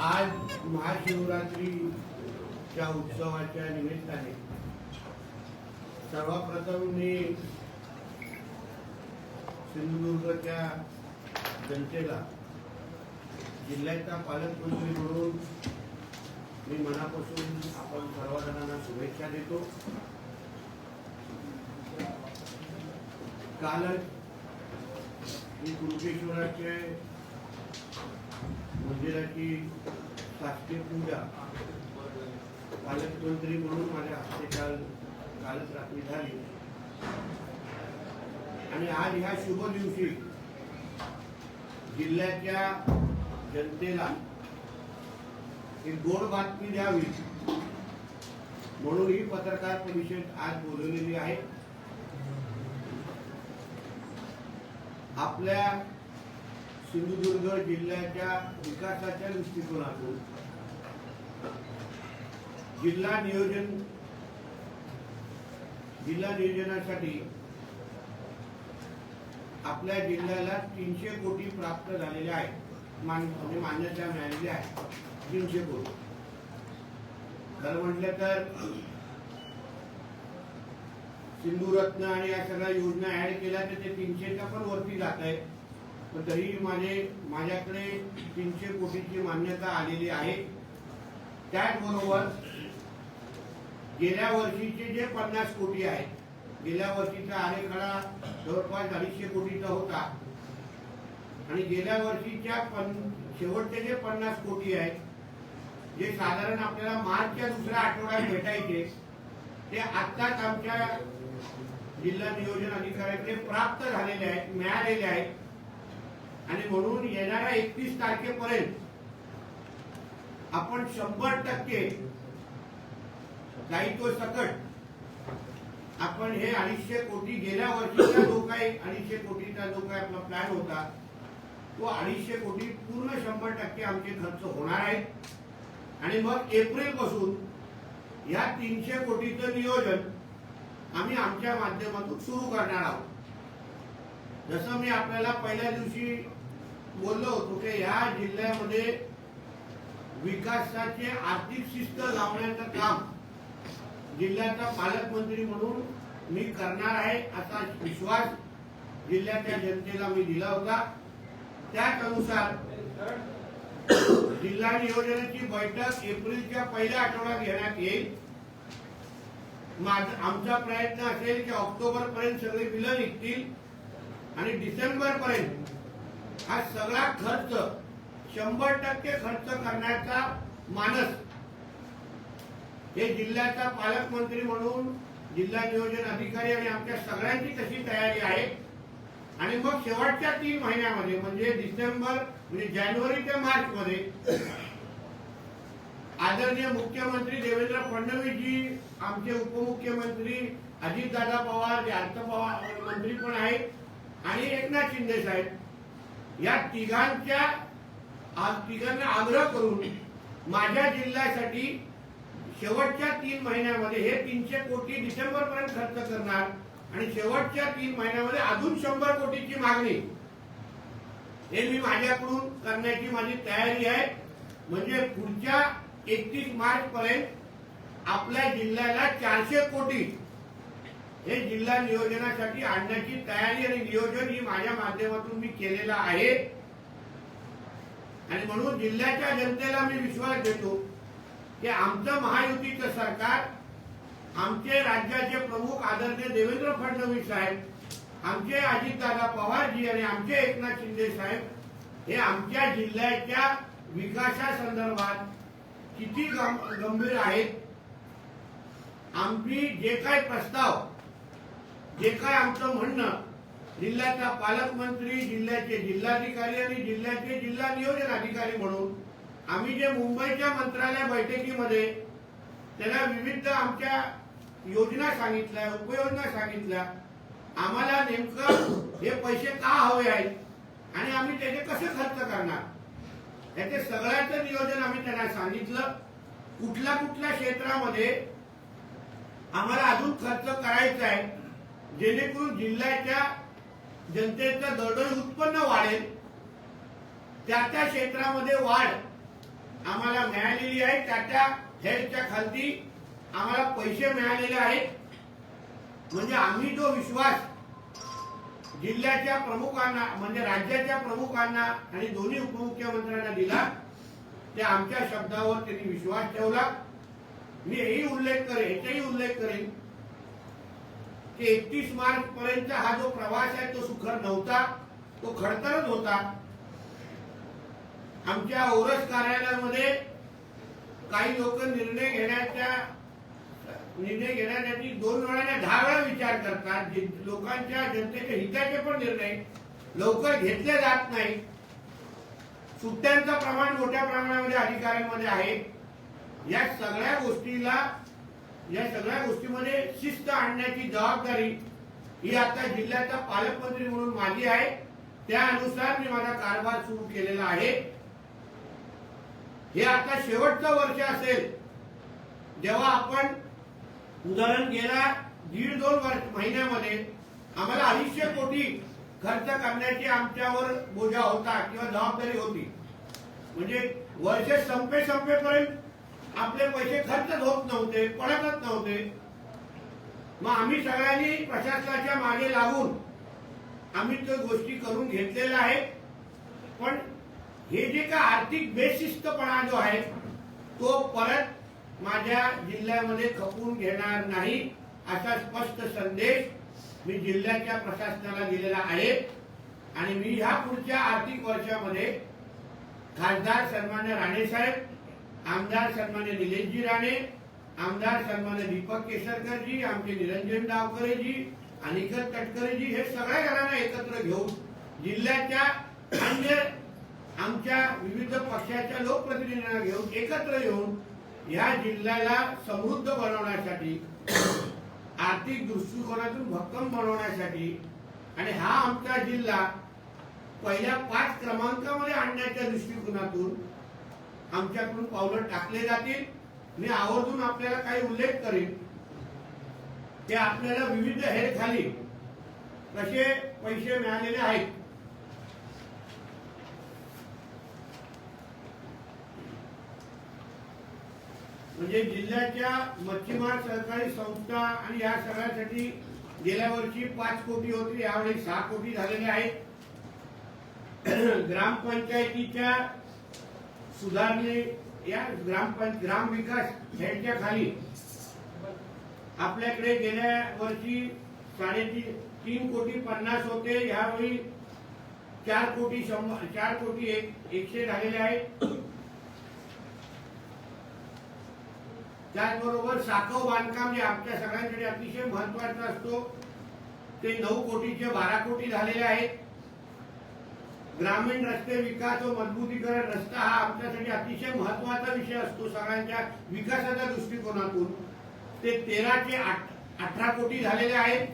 आज महाशिवरात्रीच्या उत्सवाच्या निमित्ताने सर्वप्रथम मी सिंधुदुर्गच्या जनतेला जिल्ह्याचा पालकमंत्री म्हणून मी मनापासून आपण सर्वजणांना शुभेच्छा देतो। कालच मी कुणकेश्वराच्या मंदिराची शासकीय पूजा पालकमंत्री म्हणून माझ्या हस्ते कालच रात्री झाली आणि आज ह्या शुभ दिवशी जिल्ह्याच्या जनतेला एक गोड बातमी द्यावी म्हणून ही पत्रकार परिषद आज बोलवलेली आहे। आपल्या सिंधुदुर्ग जिल्ह्याच्या विकासाच्या दृष्टिकोनातून जिल्हा नियोजनासाठी आपल्या जिल्ह्याला 300 कोटी प्राप्त झालेले आहेत, मान्यता मिळालेली आहे 300 कोटी। खरं म्हटलं तर सिंधुरत्न आणि या सगळ्या योजना ऍड केल्या तर ते 300च्या पण वरती जात आहे, पण तरी माझ्याकडे 300 कोटीची मान्यता आलेली आहे। त्याचबरोबर गेल्या वर्षीचे जे 50 कोटी आहेत, गेल्या वर्षीचा आलेखडा जवळपास 250 कोटीचा होता आणि गेल्या वर्षीच्या शेवटचे जे 50 कोटी आहेत जे साधारण आपल्याला मार्चच्या दुसऱ्या आठवड्यात भेटायचे ते आत्ताच आमच्या जिल्हा नियोजन अधिकाऱ्याकडे प्राप्त झालेले आहेत, मिळालेले आहेत आणि म्हणून येणाऱ्या 31 तारखेपर्यंत आपण 100% दायित्व सकट आपण हे 250 कोटी गेल्या वर्षीचा जो काही 250 कोटीचा जो काही आपला प्लॅन होता तो 250 कोटी पूर्ण 100% आमचे खर्च होणार आहेत आणि मग एप्रिल पासून या 300 कोटीचं नियोजन आम्ही आमच्या माध्यमातून सुरू करणार आहोत। जसं मी आपल्याला पहिल्या दिवशी बोललो होतो की या जिल्ह्यामध्ये विकासाचे आर्थिक शिस्त लावण्याचं काम जिल्ह्याचा पालकमंत्री म्हणून मी करणार आहे असा विश्वास जिल्ह्याच्या जनतेला मी दिला होता। त्याच अनुसार जिल्हा नियोजनाची बैठक एप्रिलच्या पहिल्या आठवड्यात घेण्यात येईल। आमचा प्रयत्न असेल की ऑक्टोबर पर्यंत सगळे बिलं निघतील आणि डिसेंबर पर्यंत हा सगळा खर्च 100% खर्च करण्याचा मानस हे जिल्ह्याचा पालकमंत्री म्हणून जिल्हा नियोजन अधिकारी आणि आमच्या सगळ्यांची तशी तयारी आहे आणि मग शेवटच्या 3 महिन्यामध्ये म्हणजे डिसेंबर म्हणजे जानेवारी ते मार्च मध्ये आदरणीय मुख्यमंत्री देवेंद्र फडणवीस जी, आमचे उपमुख्यमंत्री अजितदादा पवार जे अर्थ मंत्री पण आहेत आणि एकनाथ शिंदे साहेब या तिघांना आग्रह करून माझ्या जिल्ह्यासाठी शेवटच्या 3 महिन्यामध्ये हे 300 कोटी डिसेंबर पर्यंत खर्च करणार आणि शेवटच्या 3 महिन्यामध्ये अजून 100 कोटीची मागणी हे मी माझ्याकडून करण्याची माझी तयारी आहे। म्हणजे पुढच्या 31 मार्च पर्यंत आपल्या जिल्ह्याला 400 कोटी हे जिल्हा नियोजनासाठी आणण्याची तयारी आणि नियोजन ही माझ्या माध्यमातून मी केलेलं आहे आणि म्हणून जिल्ह्याच्या जनतेला मी विश्वास देतो की आमचं महायुतीचं सरकार, आमचे राज्याचे प्रमुख आदरणीय देवेंद्र फडणवीस साहेब, आमचे अजितदादा पवारजी आणि आमचे एकनाथ शिंदे साहेब हे आमच्या जिल्ह्याच्या विकासासंदर्भात किती गंभीर आहेत। आम्ही जे काही प्रस्ताव, जे काय आमचं म्हणणं जिल्ह्याचा पालकमंत्री, जिल्ह्याचे जिल्हाधिकारी आणि जिल्ह्याचे जिल्हा नियोजन अधिकारी म्हणून आम्ही जे मुंबईच्या मंत्रालय बैठकीमध्ये त्याला विविध आमच्या योजना सांगितल्या, उपयोजना सांगितल्या, आम्हाला नेमकं हे पैसे का हवे आहेत आणि आम्ही त्याचे कसे खर्च करणार याचे सगळ्याचं नियोजन आम्ही त्यांना सांगितलं। कुठल्या क्षेत्रामध्ये आम्हाला अजून खर्च करायचा आहे जेणेकरून जिल्ह्याच्या जनतेचं दरडोई उत्पन्न वाढेल, त्या क्षेत्रामध्ये वाढ आम्हाला मिळालेली आहे, टाटा हेल्थच्या खालती आम्हाला पैसे मिळालेले आहेत. म्हणजे आम्ही जो विश्वास जिल्ह्याच्या प्रमुखांना म्हणजे राज्याच्या प्रमुखांना आणि दोन्ही उपमुख्यमंत्र्यांना दिला, त्या आमच्या शब्दावर त्यांनी विश्वास ठेवला. मी याचाही उल्लेख करेन की 31 मार्च पर्यंत हा जो प्रवास आहे तो सुखर नव्हता, तो खडतरच होता. आमच्या ओरस कार्यालयामध्ये काही लोक निर्णय घेण्यासाठी 2 वेळा 10 वेळा विचार करतात. लोकांच्या जनतेच्या हिताचे पण निर्णय लवकर घेतले जात नाही. सुट्ट्यांचं प्रमाण मोठ्या प्रमाणामध्ये अधिकाऱ्यांमध्ये आहे. या सगळ्या गोष्टीमध्ये शिस्त आणण्याची जबाबदारी ही आता जिल्ह्याचा पालकमंत्री म्हणून माझी आहे. त्यानुसार मी माझा कारभार सुरू केलेला आहे. हे आता शेवटचं वर्ष असेल जेव्हा आपण उदाहरण गेल्या 1.5-2 महिन्यामध्ये आम्हाला 250 कोटी खर्च करण्याची आमच्यावर बोजा होता किंवा जबाबदारी होती. म्हणजे वर्ष संपेपर्यंत आपले पैसे खर्चच होत नव्हते, पडतच नव्हते. मग आम्ही सगळ्यांनी प्रशासनाच्या मागे लागून आम्ही त्या गोष्टी करून घेतलेल्या आहेत. पण हे जे का आर्थिक बेशिस्तपणा जो आहे तो परत माझ्या जिल्ह्यामध्ये खपून घेणार नाही असा स्पष्ट संदेश मी जिल्ह्याच्या प्रशासनाला दिलेला आहे. आणि मी ह्या पुढच्या आर्थिक वर्षामध्ये खासदार सन्मान्य राणे साहेब, आमदार सन्मान्य निलेशजी राणे, आमदार सन्मान्य दीपक केसरकरजी, आमचे निरंजन डावकरेजी, अनिकेत तटकरेजी हे सगळ्या जणांना एकत्र घेऊन जिल्ह्याच्या अन्य आमच्या विविध पक्षाच्या लोकप्रतिनिधींना घेऊन एकत्र येऊन या जिल्ह्याला समृद्ध बनवण्यासाठी, आर्थिक दृष्टिकोनातून भक्कम बनवण्यासाठी आणि हा आमचा जिल्हा पहिल्या 5 क्रमांकामध्ये आणण्याच्या दृष्टिकोनातून आमच्याकडून पावलं टाकले जातील. मी आवर्जून आपल्याला काही उल्लेख करेन की आपल्याला विविध हेरखाली कसे पैसे मिळालेले आहेत. म्हणजे जिल्ह्याच्या मच्छीमार सहकारी संस्था आणि या सगळ्यासाठी गेल्या वर्षी 5 कोटी होते, यावेळी 6 कोटी झालेले आहेत. ग्रामपंचायतीच्या सुधारणे या ग्राम विकास यांच्या खाली आपल्याकडे गेल्या वर्षी 3.5 कोटी 50 होते, यावेळी 4 कोटी 100 झालेले आहेत. त्याचबरोबर साखव बांधकाम जे आमच्या सगळ्यांसाठी अतिशय महत्वाचं असतो ते 9 कोटीचे 12 कोटी झालेले आहेत. ग्रामीण रस्ते विकास व मजबूतीकरण रस्ता हा आमच्यासाठी अतिशय महत्वाचा विषय असतो सगळ्यांच्या विकासाच्या दृष्टिकोनातून, ते 13 ते 18 कोटी झालेले आहेत.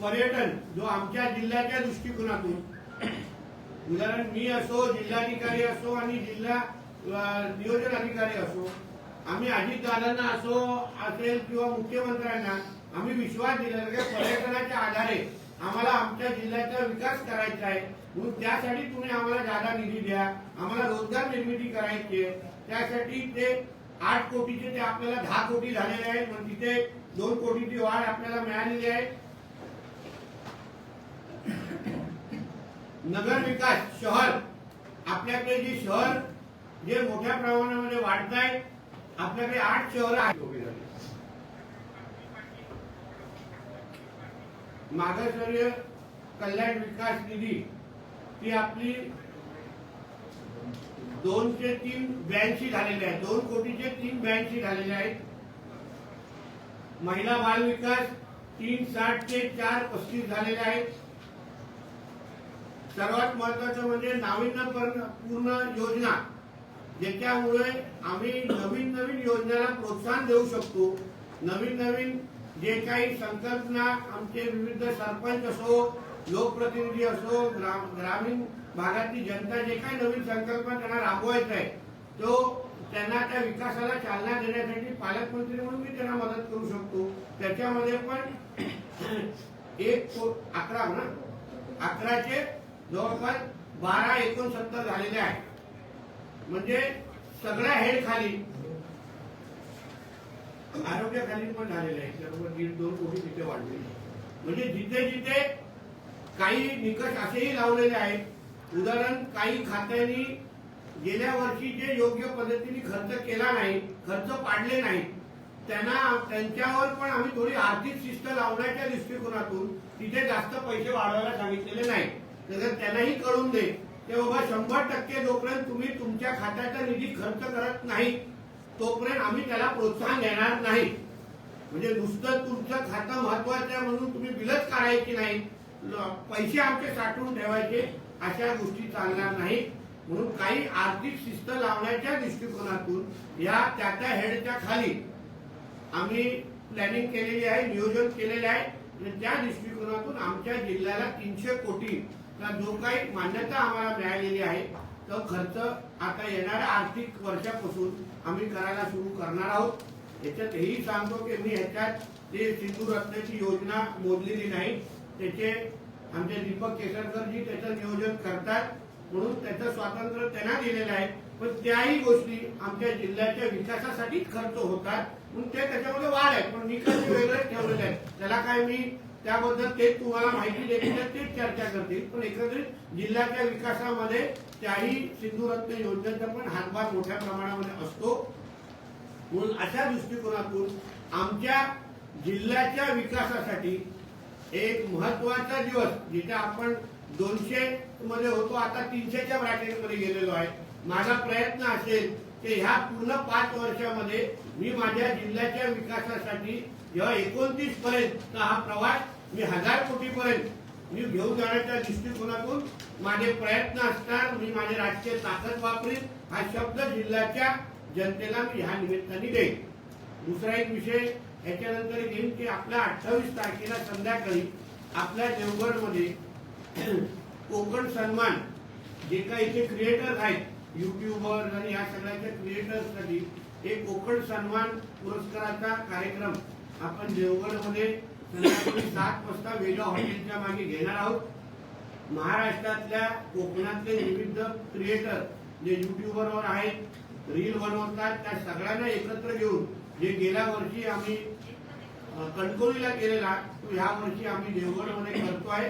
पर्यटन जो आमच्या जिल्ह्याच्या दृष्टिकोनातून उदाहरण मी असो, जिल्हाधिकारी असो आणि जिल्हा नियोजन अधिकारी असो, आम्ही अजितदादांना असेल किंवा मुख्यमंत्र्यांना आम्ही विश्वास दिलेला की पर्यटनाच्या आधारे आम्हाला आमच्या जिल्ह्याचा विकास करायचा आहे. म्हणून त्यासाठी तुम्ही आम्हाला जादा निधी द्या, आम्हाला रोजगार निर्मिती करायची आहे. त्यासाठी ते 8 कोटीचे ते आपल्याला 10 कोटी झालेले आहेत. मग तिथे 2 कोटीची वाढ आपल्याला मिळालेली आहे. नगर विकास शहर आपल्याकडे जे शहर जे मोठ्या प्रमाणामध्ये वाढत आहे, आपल्याकडे 8 शहर आहेत. मागासवर्गीय कल्याण विकास निधी ती आपली 282 झालेली आहे, 2 कोटीचे 382 झालेले आहेत. महिला बाल विकास 360 ते 435 झालेले आहेत. सर्वात महत्वाचं म्हणजे नाविन्यपूर्ण योजना, ज्याच्यामुळे आम्ही नवीन योजनेला प्रोत्साहन देऊ शकतो. नवीन जे काही संकल्पना आमचे विविध सरपंच असो, लोकप्रतिनिधी असो, ग्रामीण भागातली जनता जे काही नवीन संकल्पना त्यांना राबवायचा आहे तो त्यांना त्या विकासाला चालना देण्यासाठी पालकमंत्री म्हणून मी त्यांना मदत करू शकतो. त्याच्यामध्ये पण 11 ना 11चे जवळपास 12-69 झालेले आहे. म्हणजे सगळ्या हेड खाली आरोग्याखाली पण झालेले आहे. सर्व 1.5-2 कोटी तिथे वाढले. म्हणजे जिथे जिथे काही निकष असेही लावलेले आहेत. उदाहरण काही खात्यांनी गेल्या वर्षी जे योग्य पद्धतीने खर्च केला नाही, खर्च पाडले नाही, त्यांच्यावर पण आम्ही थोडी आर्थिक शिस्त लावण्याच्या दृष्टिकोनातून तिथे जास्त पैसे वाढवायला सांगितलेले नाही. तर त्यांनाही कळून दे की बाबा 100% जोपर्यंत तुम्ही तुमच्या खात्याचा निधी खर्च करत नाही तोपर्यंत आम्ही त्याला प्रोत्साहन देणार नाही. म्हणजे नुसतं तुमचं खातं महत्वाचं आहे म्हणून तुम्ही बिलच काढायची नाही, पैसे आमचे साठवून ठेवायचे, अशा गोष्टी चालणार नाही. म्हणून काही आर्थिक शिस्त लावण्याच्या दृष्टिकोनातून या त्या हेडच्या खाली आम्ही प्लॅनिंग केलेली आहे, नियोजन केलेले आहे. आणि त्या दृष्टिकोनातून आमच्या जिल्ह्याला 300 कोटीचा जो काही मान्यता आम्हाला मिळालेली आहे तो खर्च आता येणाऱ्या आर्थिक वर्षापासून आम्ही करायला सुरू करणार आहोत. याच्यात हेही सांगतो की मी ह्याच्यात जे सिंधू रत्नाची योजना मोडलेली नाही, त्याचे आमचे दीपक केसरकरजी त्याचं नियोजन करतात म्हणून त्याचं स्वातंत्र्य त्यांना दिलेलं आहे. पण त्याही गोष्टी आमच्या जिल्ह्याच्या विकासासाठीच खर्च होतात म्हणून ते त्याच्यामध्ये वाढ आहे. पण निकष वेगळे ठेवलेले आहेत. त्याला काय मी त्याबद्दल तेच तुम्हाला माहिती देतील, तेच चर्चा करतील. पण एकंदरीत जिल्ह्याच्या विकासामध्ये त्याही सिंधुरत्न योजनेचा पण हातभार मोठ्या प्रमाणामध्ये असतो. म्हणून अशा दृष्टिकोनातून आमच्या जिल्ह्याच्या विकासासाठी एक महत्वाचा दिवस, जिथे आपण 200 मध्ये होतो आता 300च्या ब्रॅकेटमध्ये गेलेलो आहे. माझा प्रयत्न असेल की ह्या पूर्ण 5 वर्षामध्ये मी माझ्या जिल्ह्याच्या विकासासाठी जेव्हा 29 पर्यंत हा प्रवास मी 1000 कोटीपर्यंत मी घेऊन जाण्याच्या दृष्टिकोनातून माझे प्रयत्न असतात. मी माझी राजकीय ताकद वापरीन हा शब्द जिल्ह्याच्या जनतेला मी ह्या निमित्ताने देईन. दुसरा एक विषय याच्यानंतर घेईन की आपल्या 28 तारखेला संध्याकाळी आपल्या देवगडमध्ये कोकण सन्मान जे काही इथे क्रिएटर्स आहेत, युट्यूबर आणि या सगळ्याच्या क्रिएटर्ससाठी एक कोकण सन्मान पुरस्काराचा कार्यक्रम आपण देवगडमध्ये संध्याकाळी 7 वाजता वेगा हॉटेलच्या मागे घेणार आहोत. महाराष्ट्रातल्या कोकणातले विविध क्रिएटर जे युट्यूबरवर आहेत, रील बनवतात, त्या सगळ्यांना एकत्र घेऊन जे गेल्या वर्षी आम्ही कणकवलीला केलेला तो ह्या वर्षी आम्ही देवगडमध्ये करतोय.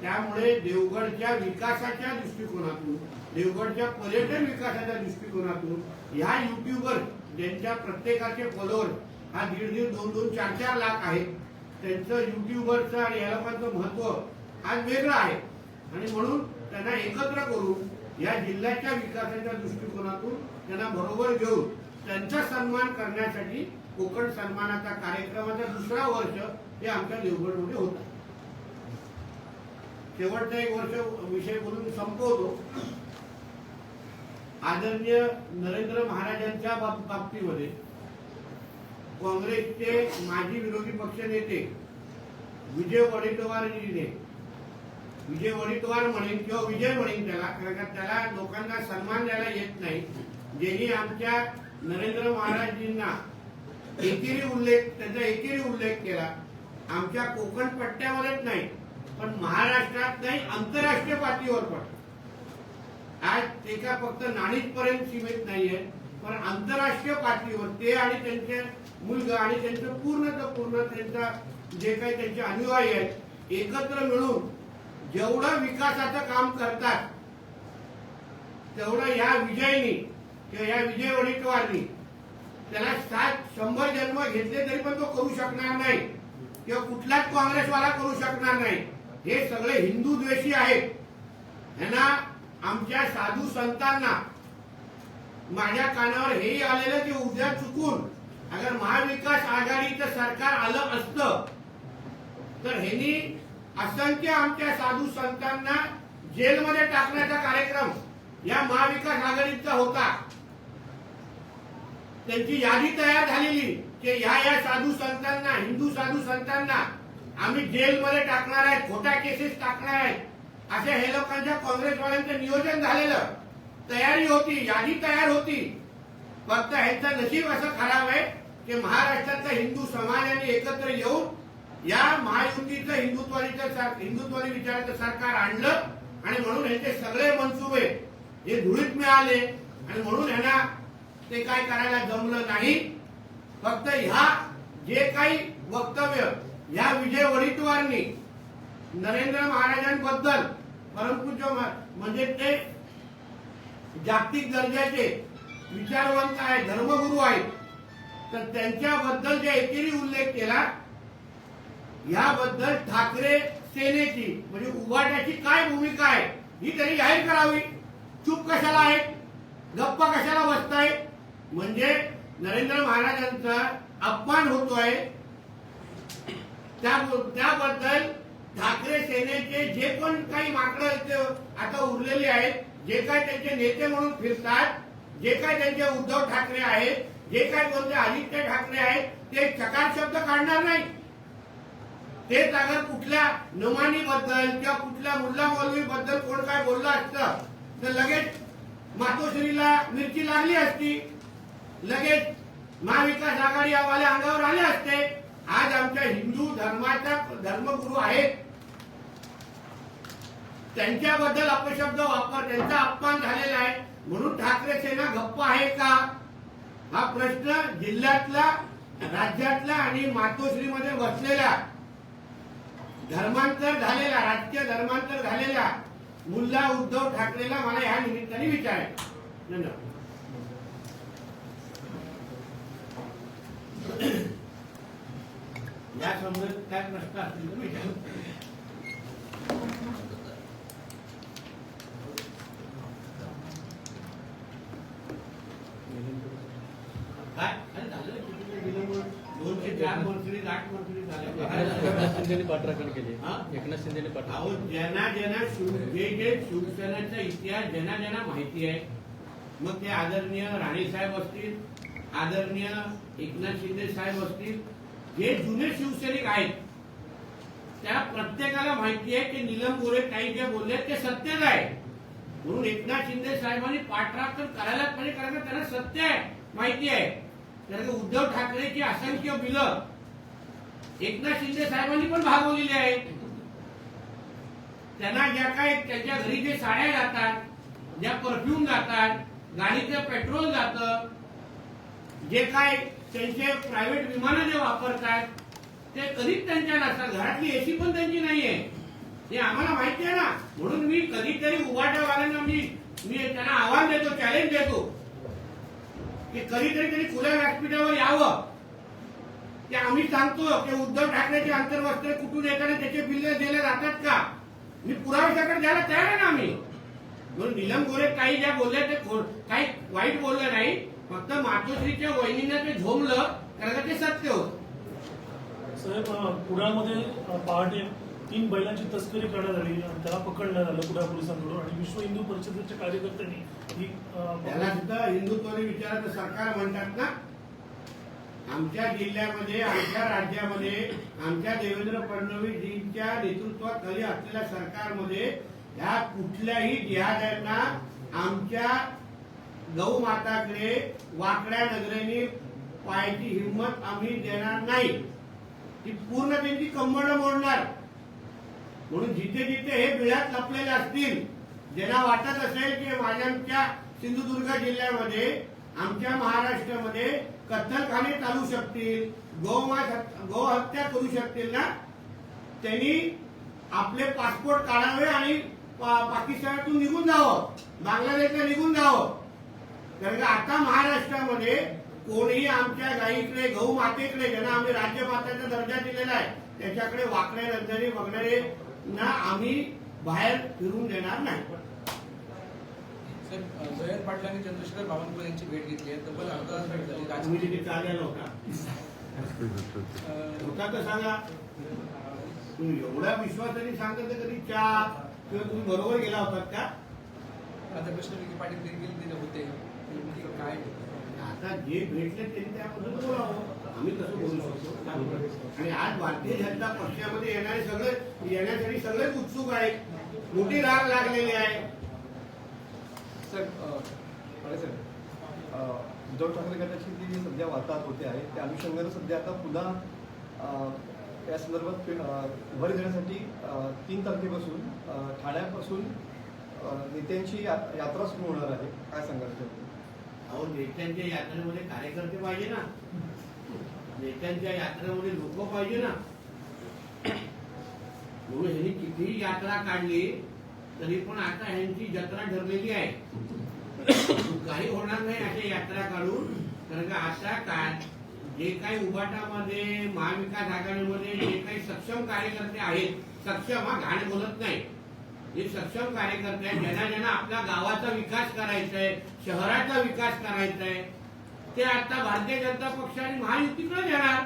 त्यामुळे देवगडच्या विकासाच्या दृष्टिकोनातून, देवगडच्या पर्यटन विकासाच्या दृष्टिकोनातून ह्या युट्यूबर ज्यांच्या प्रत्येकाचे फॉलोअर हा 1.5, 2, 4 लाख आहेत, त्यांचं युट्यूबरचं आणि या लोकांचं महत्व आज वेगळं आहे. आणि म्हणून त्यांना एकत्र करून या जिल्ह्याच्या विकासाच्या दृष्टिकोनातून त्यांना बरोबर घेऊन त्यांचा सन्मान करण्यासाठी कोकण सन्मानाचा कार्यक्रमाचा 2रा वर्ष हे आमच्या देवगडमध्ये होत आहे. शेवटचा एक वर्ष विषय बोलून संपवतो. आदरणीय नरेंद्र महाराजांच्या बाबतीमध्ये काँग्रेसचे माजी विरोधी पक्ष नेते विजय वडेट्टीवारजीने, विजय वडेट्टीवार म्हणेन किंवा विजय म्हणेन त्याला, कारण त्याला लोकांना सन्मान द्यायला येत नाही, ज्यांनी आमच्या नरेंद्र महाराजांना त्याचा एकेरी उल्लेख केला. आमच्या कोकण पट्ट्यावरच नाही पण महाराष्ट्रात नाही, आंतरराष्ट्रीय पातळीवर पण आज ते का फक्त नाणीच पर्यंत सीमित नाहीये, पण आंतरराष्ट्रीय पातळीवर ते आणि त्यांचे मुलगा आणि त्यांचं पूर्ण त्यांचा जे काही त्यांचे अनुयायी आहेत एकत्र मिळून जेवढं विकासाचं काम करतात तेवढं या विजयनी किंवा या विजय वडेट्टीवारनी त्याला 100 जन्म घेतले तरी पण तो करू शकणार नाही किंवा कुठलाच काँग्रेसवाला करू शकणार नाही. हे सगळे हिंदू द्वेषी आहेत. यांना आमच्या साधू संतांना माझ्या कानावर हेही आलेलं की उद्या चुकून अगर महाविकास आघाडीचं सरकार आलं असतं तर ह्यांनी असंख्य आमच्या साधू संतांना जेलमध्ये टाकण्याचा कार्यक्रम या महाविकास आघाडीचा होता. त्यांची यादी तयार झालेली की ह्या साधू संतांना, हिंदू साधू संतांना आम्ही जेलमध्ये टाकणार आहे, खोट्या केसेस टाकणार आहे, असे हे लोकांच्या काँग्रेसवाल्यांचं नियोजन झालेलं, तयारी होती, यादी तयार होती. फक्त ह्यांचं नशीब असं खराब आहे की महाराष्ट्रातल्या हिंदू समाजाने एकत्र येऊन या महायुतीचं हिंदुत्वादी विचाराचं सरकार आणलं आणि म्हणून ह्याचे सगळे मनसुबे हे धुळीत मिळाले आणि म्हणून ह्यांना ते काय करायला जमलं नाही. फक्त ह्या जे काही वक्तव्य या विजय वडेट्टीवारांनी नरेंद्र महाराजांबद्दल परमपूज्य म्हणजे ते जागतिक दर्जाचे विचारवंत आहे, धर्मगुरू आहेत, तर त्यांच्याबद्दल जे एकेरी उल्लेख केला याबद्दल ठाकरे सेनेची म्हणजे उभाट्याची काय भूमिका आहे ही त्यांनी जाहीर करावी. चूप कशाला आहे, गप्पा कशाला बसताय, म्हणजे नरेंद्र महाराजांचा अपमान होतोय. त्याबद्दल ठाकरे सेनेचे जे पण काही माकडं आता उरलेले आहेत, जे काय त्यांचे नेते म्हणून फिरतात, जे काय त्यांचे उद्धव ठाकरे आहेत, जे काय कोणते आदित्य ठाकरे आहेत, ते चकार शब्द काढणार नाही. तेच अगर कुठल्या नमानी बद्दल किंवा कुठल्या मुल्ला मौलवी बद्दल कोण काय बोललं असतं तर लगेच मातोश्रीला मिरची लागली असती, लगेच महाविकास आघाडी वाले अंगावर आले असते. आज आमच्या हिंदू धर्माचा धर्मगुरू आहेत, त्यांच्याबद्दल अपशब्द वापर, त्यांचा अपमान झालेला आहे, म्हणून ठाकरे सेना गप्प आहे का हा प्रश्न जिल्ह्यातला, राज्यातला आणि मातोश्रीमध्ये बसलेला धर्मांतर झालेला, राजकीय धर्मांतर झालेला मुल्ला उद्धव ठाकरेला मला या निमित्ताने विचारायचं. धन्यवाद. या संबंधित काय प्रश्न असतील तर विचार. काय झालं दोनशे चार मंत्री 8 मंत्री झाले. पाठराखण केली. एकनाथ शिंदेने पाठराखण. ज्यांना जे शिवसेनेचा इतिहास ज्यांना माहिती आहे, मग ते आदरणीय राणेसाहेब असतील, आदरणीय एकनाथ शिंदे साहेब असतील, जे जुने शिवसैनिक आहेत त्या प्रत्येकाला माहिती आहे की नीलम गोरे काही जे बोलले ते सत्यच आहे. म्हणून एकनाथ शिंदे साहेबांनी पाठराखण करायलाच पाहिजे, कारण त्यांना सत्य आहे, माहिती आहे. कारण उद्धव ठाकरेची असंख्य बिलं एकनाथ शिंदे साहेबांनी पण भागवलेली आहेत. त्यांना ज्या काय त्यांच्या घरी जे साड्या जातात, ज्या परफ्यूम जातात, गाडीचं पेट्रोल जातं, जे काय त्यांचे प्रायव्हेट विमानं जे वापरतात ते कधीच त्यांच्या नसतात. घरातली एसी पण त्यांची नाहीये, हे आम्हाला माहिती आहे ना. म्हणून मी कधीतरी उभाट्यावाल्यांना मी त्यांना आव्हान देतो, चॅलेंज देतो की कधीतरी त्यांनी खुल्या व्यासपीठावर यावं. की आम्ही सांगतो की उद्धव ठाकरेचे आंतरवस्त्र कुठून येताना त्याचे बिल दिले जातात का, मी पुराव्याकडे द्यायला तयार आहे ना आम्ही. म्हणून नीलम गोरे काही ज्या बोलल्या ते काही वाईट बोललं नाही, फक्त मातोश्रीच्या वहिनींना ते झोमलं कारण ते सत्य होत. साहेब, कुडाळमध्ये पहाटे 3 बैलांची तस्करी करण्यात आली आणि त्याला पकडण्यात आलं कुडाळ पोलिसांकडून आणि विश्व हिंदू परिषदेच्या कार्यकर्त्यांनी ही त्याला सुद्धा हिंदुत्वादी विचाराचं सरकार म्हणतात ना. आमच्या जिल्ह्यामध्ये, आमच्या राज्यामध्ये, आमच्या देवेंद्र फडणवीसजींच्या नेतृत्वाखाली असलेल्या सरकारमध्ये ह्या कुठल्याही जिहाद्यांना आमच्या गौमाताकडे वाकड्या नजरेने पायाची हिंमत आम्ही देणार नाही. ती पूर्ण त्यांची कंबळ मोडणार. म्हणून जिथे जिथे हे बिळात लपलेले असतील, ज्यांना वाटत असेल की माझ्या सिंधुदुर्ग जिल्ह्यामध्ये, आमच्या महाराष्ट्रामध्ये कत्तलखाने चालू शकतील, गोहत्या करू शकतील ना, त्यांनी आपले पासपोर्ट काढावे आणि पाकिस्तानातून निघून जावं, बांगलादेशला निघून जावं. कारण का आता महाराष्ट्रामध्ये कोणीही आमच्या गायीकडे, गहू मातेकडे, ज्यांना आम्ही राज्यमाताचा दर्जा दिलेला आहे, त्याच्याकडे वाकड्या नजरेने बघणारे ना आम्ही बाहेर फिरून देणार नाही. जयंत पाटलांनी चंद्रशेखर बावनकुळे यांची भेट घेतली आहे. तब्बल अर्धा तास भेट झाली. तुम्ही तिथे चाललेला होता तर सांगा. तुम्ही एवढ्या विश्वासाने सांगत कधी चहा किंवा तुम्ही बरोबर गेला होतात का? आता कृष्णविखे पाटील देखील तिथे होते. काय आता जे भेटले त्यांनी त्याबद्दल बोलावं. आम्ही कसं बोलू शकतो. आणि आज भारतीय जनता पक्षामध्ये येण्यासाठी सगळेच उत्सुक आहेत. मोठी राग लागलेली आहे. सर, उद्धव ठाकरे गटाची जी सध्या वार्ताहर होते आहे त्या अनुषंगाने सध्या आता पुन्हा या संदर्भात उभारी देण्यासाठी 3 तारखेपासून ठाण्यापासून नेत्यांची यात्रा सुरू होणार आहे. काय सांगाल त्याबद्दल? अहो, नेत्यांच्या यात्रेमध्ये कार्यकर्ते पाहिजे ना, नेत्यांच्या यात्रेमध्ये लोक पाहिजे ना. म्हणून ह्यांनी कितीही यात्रा काढली तरी पण आता ह्यांची जत्रा ठरलेली आहे. काही होणार नाही अशा यात्रा काढून. कारण का आता काय जे काही उभाटामध्ये महाविकास आघाडीमध्ये जे काही सक्षम कार्यकर्ते आहेत, सक्षम हा घाण बोलत नाही, हे सक्षम कार्यकर्ते आहेत, ज्यांना आपल्या गावाचा विकास करायचा आहे, शहराचा विकास करायचा आहे, ते आता भारतीय जनता पक्ष आणि महायुतीकडे येणार.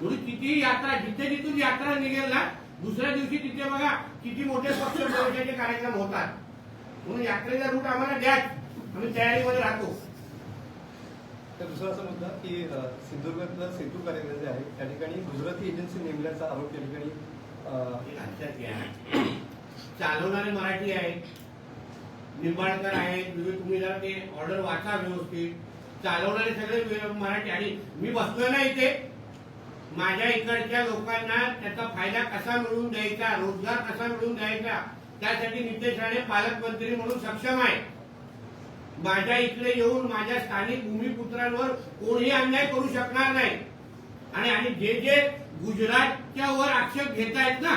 म्हणून कितीही यात्रा जिथे जिथून यात्रा निघेल ना, दुसऱ्या दिवशी तिथे बघा किती मोठे पक्ष प्रवेशाचे कार्यक्रम होतात. म्हणून यात्रेचा रूट आम्हाला द्या, आम्ही तयारीमध्ये राहतो. तर दुसरा असा मुद्दा की सिंधुदुर्गातलं सेतू कार्यालय जे आहे त्या ठिकाणी गुजराती एजन्सी नेमल्याचा आरोप या ठिकाणी हे लक्षात घ्या, चालवणारे मराठी आहेत, निंबाळकर आहेत. तुम्ही जर ते ऑर्डर वाचा व्यवस्थित. चालवणारे सगळे मराठी. आणि मी बसलो ना इथे, माझ्या इकडच्या लोकांना त्याचा फायदा कसा मिळवून द्यायचा, रोजगार कसा मिळवून द्यायचा, त्यासाठी नितेश राणे पालकमंत्री म्हणून सक्षम आहे. माझ्या इकडे येऊन माझ्या स्थानिक भूमिपुत्रांवर कोणीही अन्याय करू शकणार नाही. आणि जे जे गुजरातच्या वर आक्षेप घेत आहेत ना,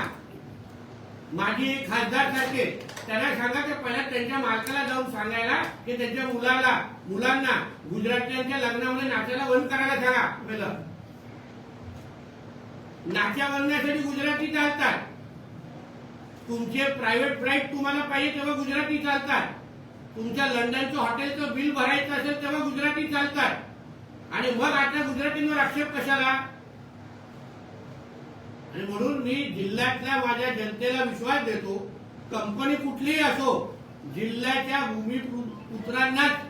माझी खासदार सारखे, त्यांना सांगा की पहिला त्यांच्या मालकाला जाऊन सांगायला की त्यांच्या मुलांना गुजरातच्या लग्नामध्ये नाचायला बंद करायला सांगा. पहिलं नाच्या बंदण्यासाठी गुजराती चालतात. तुमचे प्रायव्हेट फ्लाईट तुम्हाला पाहिजे तेव्हा गुजराती चालतात. तुमच्या लंडनचं हॉटेलचं बिल भरायचं असेल तेव्हा गुजराती चालतात. आणि मग आता गुजरातींवर आक्षेप कशाला? आणि म्हणून मी जिल्ह्यातल्या माझ्या जनतेला विश्वास देतो, कंपनी कुठलीही असो, जिल्ह्याच्या भूमिपुत्रांनाच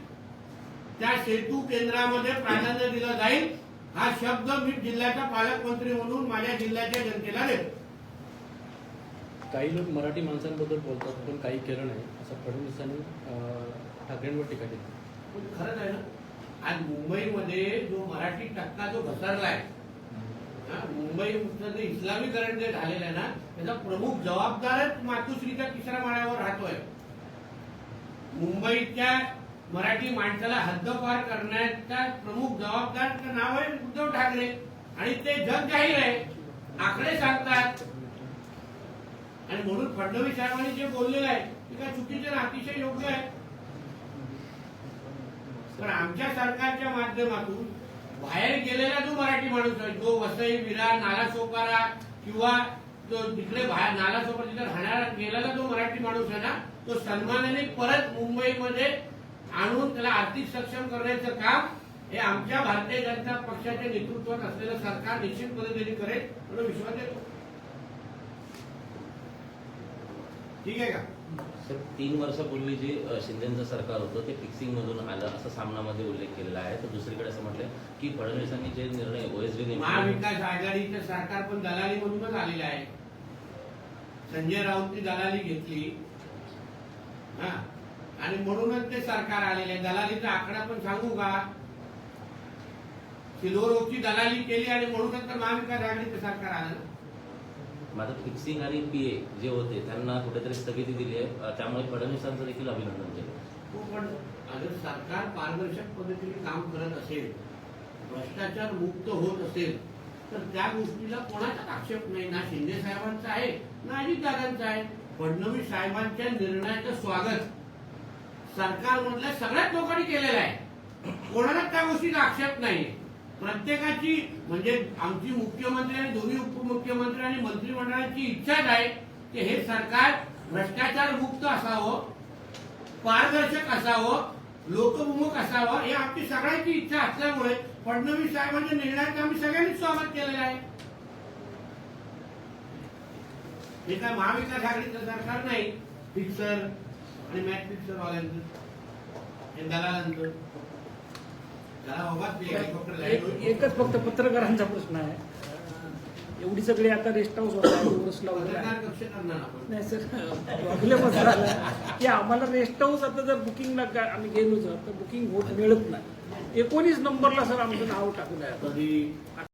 त्या सेतू केंद्रामध्ये प्राधान्य दिलं जाईल, हा शब्द मी जिल्ह्याचा पालकमंत्री म्हणून माझ्या जिल्ह्याच्या जनतेला देतो. काही लोक मराठी माणसांबद्दल बोलतात पण काही केलं नाही असं फडणवीसांनी ठाकरेंवर टीका केली. खरंच आहे ना. आज मुंबईमध्ये जो मराठी टक्का जो घसरलाय, मुंबईचं जे इस्लामीकरण जे झालेलं आहे ना, त्याचा प्रमुख जबाबदारच मातोश्रीच्या 3ऱ्या माळ्यावर राहतोय. मुंबईच्या मराठी माणसाला हद्दपार करण्याचा प्रमुख जबाबदार नाव आहे उद्धव ठाकरे. आणि ते जग जाहीर आहे, आकडे सांगतात. आणि म्हणून फडणवीस साहेबांनी जे बोललेलं आहे ते काय चुकीचे ना, अतिशय योग्य आहे. पण आमच्या सरकारच्या माध्यमातून बाहेर गेलेला जो मराठी माणूस आहे, जो वसई, विरार, नालासोपारा किंवा जो तिकडे बाहेर नालासोपारा तिथे राहणारा गेलेला जो मराठी माणूस आहे ना, तो सन्मानाने परत मुंबईमध्ये आणून त्याला आर्थिक सक्षम करण्याचं काम हे आमच्या भारतीय जनता पक्षाच्या नेतृत्वात असलेलं सरकार निश्चित पद्धतीने करेल म्हणून विश्वास देतो. ठीक आहे का? सर, 3 वर्षापूर्वी जे शिंदेचं सरकार होतं ते फिक्सिंग मधून आलं असं सामनामध्ये उल्लेख केलेला आहे. तर दुसरीकडे असं म्हटलंय की फडणवीसांनी जे निर्णय ओएसडी महाविकास आघाडीचं सरकार पण दलाली मधूनच आलेलं आहे. संजय राऊतनी दलाली घेतली आणि म्हणूनच ते सरकार आलेले आहे. दलालीचा आकडा पण सांगू का? सिल्वर ओकची दलाली केली आणि म्हणूनच तर महाविकास आघाडीचं सरकार आलं. माझं फिक्सिंग आणि पीए जे होते त्यांना कुठेतरी स्थगिती दिली आहे, त्यामुळे फडणवीसांचं देखील अभिनंदन केलं. पण अगर सरकार पारदर्शक पद्धतीने काम करत असेल, भ्रष्टाचार मुक्त होत असेल, तर त्या गोष्टीला कोणाचाच आक्षेप नाही. ना शिंदे साहेबांचा आहे ना अजितदादांचा आहे. फडणवीस साहेबांच्या निर्णयाचं स्वागत सरकारमधल्या सगळ्याच लोकांनी केलेलं आहे. कोणालाच त्या गोष्टीचा आक्षेप नाही. प्रत्येकाची म्हणजे आमची मुख्यमंत्री आणि दोन्ही उपमुख्यमंत्री आणि मंत्रिमंडळाची इच्छाच आहे की हे सरकार भ्रष्टाचार मुक्त असावं, पारदर्शक असावं, लोकविमुख असावं, ही आमची सगळ्यांची इच्छा असल्यामुळे फडणवीस साहेबांच्या निर्णयाचं आम्ही सगळ्यांनीच स्वागत केलेलं आहे. हे काय महाविकास आघाडीचं सरकार नाही, फिक्सर आणि मॅच फिक्सर वाल्यांचं, हे दलालांचं. एकच फक्त पत्रकारांचा प्रश्न आहे. एवढी सगळी आता रेस्ट हाऊस होता नाही सर, प्रॉब्लेम असा झाला की आम्हाला रेस्ट हाऊस आता जर बुकिंगला आम्ही गेलो तर बुकिंग होत मिळत नाही. 19 नंबरला सर आमचं नाव टाकलं आहे.